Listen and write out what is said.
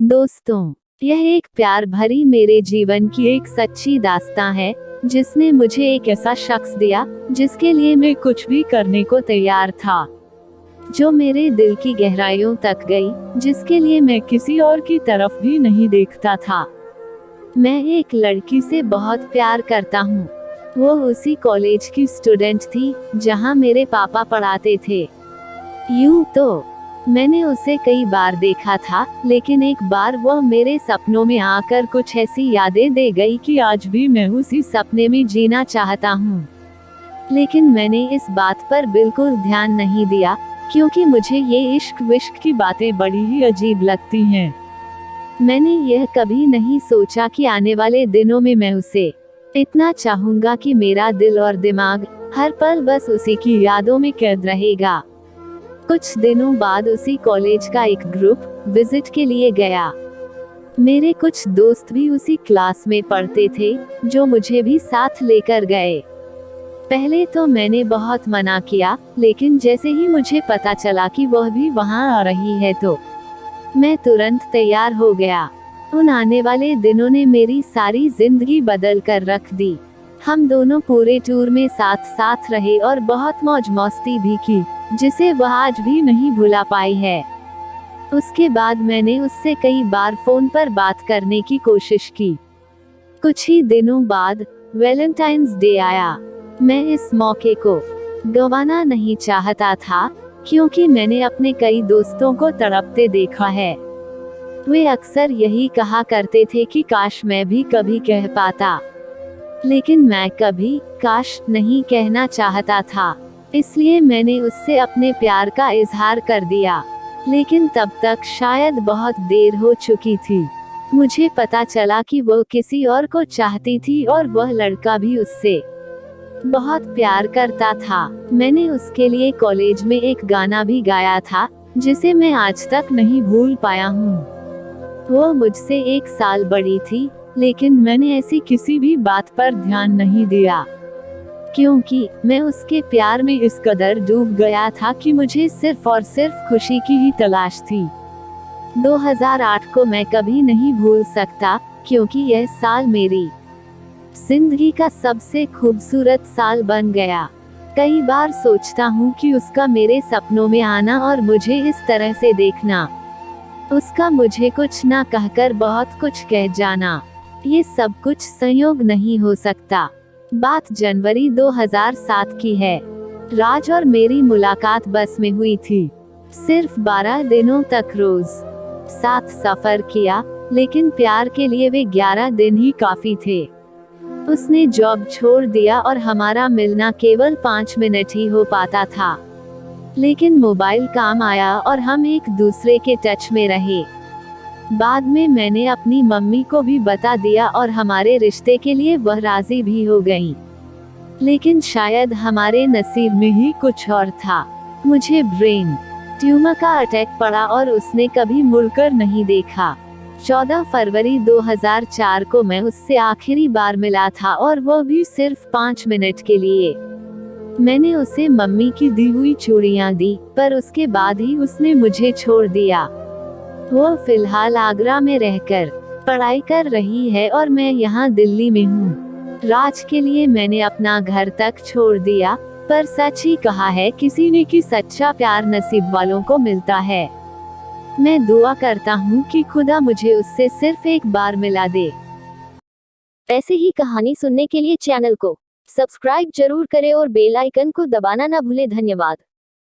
दोस्तों, यह एक प्यार भरी मेरे जीवन की एक सच्ची दास्तां है, जिसने मुझे एक ऐसा शख्स दिया, जिसके लिए मैं कुछ भी करने को तैयार था। जो मेरे दिल की गहराइयों तक गई, जिसके लिए मैं किसी और की तरफ भी नहीं देखता था। मैं एक लड़की से बहुत प्यार करता हूँ। वो उसी कॉलेज की स्टूडेंट थी, जहाँ मेरे पापा पढ़ाते थे। यूं तो मैंने उसे कई बार देखा था, लेकिन एक बार वह मेरे सपनों में आकर कुछ ऐसी यादें दे गई कि आज भी मैं उसी सपने में जीना चाहता हूँ। लेकिन मैंने इस बात पर बिल्कुल ध्यान नहीं दिया, क्योंकि मुझे ये इश्क विश्क की बातें बड़ी ही अजीब लगती हैं। मैंने यह कभी नहीं सोचा कि आने वाले दिनों में मैं उसे इतना चाहूंगा कि मेरा दिल और दिमाग हर पल बस उसी की यादों में कैद रहेगा। कुछ दिनों बाद उसी कॉलेज का एक ग्रुप विजिट के लिए गया। मेरे कुछ दोस्त भी उसी क्लास में पढ़ते थे, जो मुझे भी साथ लेकर गए। पहले तो मैंने बहुत मना किया, लेकिन जैसे ही मुझे पता चला कि वह भी वहां आ रही है तो मैं तुरंत तैयार हो गया। उन आने वाले दिनों ने मेरी सारी जिंदगी बदल कर रख दी। हम दोनों पूरे टूर में साथ साथ रहे और बहुत मौज मस्ती भी की, जिसे वह आज भी नहीं भुला पाई है। उसके बाद मैंने उससे कई बार फोन पर बात करने की कोशिश की। कुछ ही दिनों बाद वैलेंटाइंस डे आया। मैं इस मौके को गंवाना नहीं चाहता था, क्योंकि मैंने अपने कई दोस्तों को तड़पते देखा है। वे अक्सर यही कहा करते थे कि काश मैं भी कभी कह पाता, लेकिन मैं कभी काश नहीं कहना चाहता था। इसलिए मैंने उससे अपने प्यार का इजहार कर दिया, लेकिन तब तक शायद बहुत देर हो चुकी थी। मुझे पता चला कि वह किसी और को चाहती थी और वह लड़का भी उससे बहुत प्यार करता था। मैंने उसके लिए कॉलेज में एक गाना भी गाया था, जिसे मैं आज तक नहीं भूल पाया हूँ। वो मुझसे 1 साल बड़ी थी, लेकिन मैंने ऐसी किसी भी बात पर ध्यान नहीं दिया, क्योंकि मैं उसके प्यार में इस कदर डूब गया था कि मुझे सिर्फ और सिर्फ खुशी की ही तलाश थी। 2008 को मैं कभी नहीं भूल सकता, क्योंकि यह साल मेरी जिंदगी का सबसे खूबसूरत साल बन गया। कई बार सोचता हूँ कि उसका मेरे सपनों में आना और मुझे इस तरह से देखना, उसका मुझे कुछ ना कहकर बहुत कुछ कह जाना, ये सब कुछ संयोग नहीं हो सकता। बात जनवरी 2007 की है। राज और मेरी मुलाकात बस में हुई थी। सिर्फ 12 दिनों तक रोज साथ सफर किया, लेकिन प्यार के लिए वे 11 दिन ही काफी थे। उसने जॉब छोड़ दिया और हमारा मिलना केवल 5 मिनट ही हो पाता था, लेकिन मोबाइल काम आया और हम एक दूसरे के टच में रहे। बाद में मैंने अपनी मम्मी को भी बता दिया और हमारे रिश्ते के लिए वह राजी भी हो गईं। लेकिन शायद हमारे नसीब में ही कुछ और था। मुझे ब्रेन ट्यूमर का अटैक पड़ा और उसने कभी मुड़कर नहीं देखा। 14 फरवरी 2004 को मैं उससे आखिरी बार मिला था, और वो भी सिर्फ 5 मिनट के लिए। मैंने उसे मम्मी की दी हुई चूड़ियां दी, पर उसके बाद ही उसने मुझे छोड़ दिया। वो फिलहाल आगरा में रहकर पढ़ाई कर रही है और मैं यहाँ दिल्ली में हूँ। राज के लिए मैंने अपना घर तक छोड़ दिया, पर सच ही कहा है किसी ने कि सच्चा प्यार नसीब वालों को मिलता है। मैं दुआ करता हूँ कि खुदा मुझे उससे सिर्फ एक बार मिला दे। ऐसे ही कहानी सुनने के लिए चैनल को सब्सक्राइब जरूर करें और बेल आइकन को दबाना ना भूलें। धन्यवाद।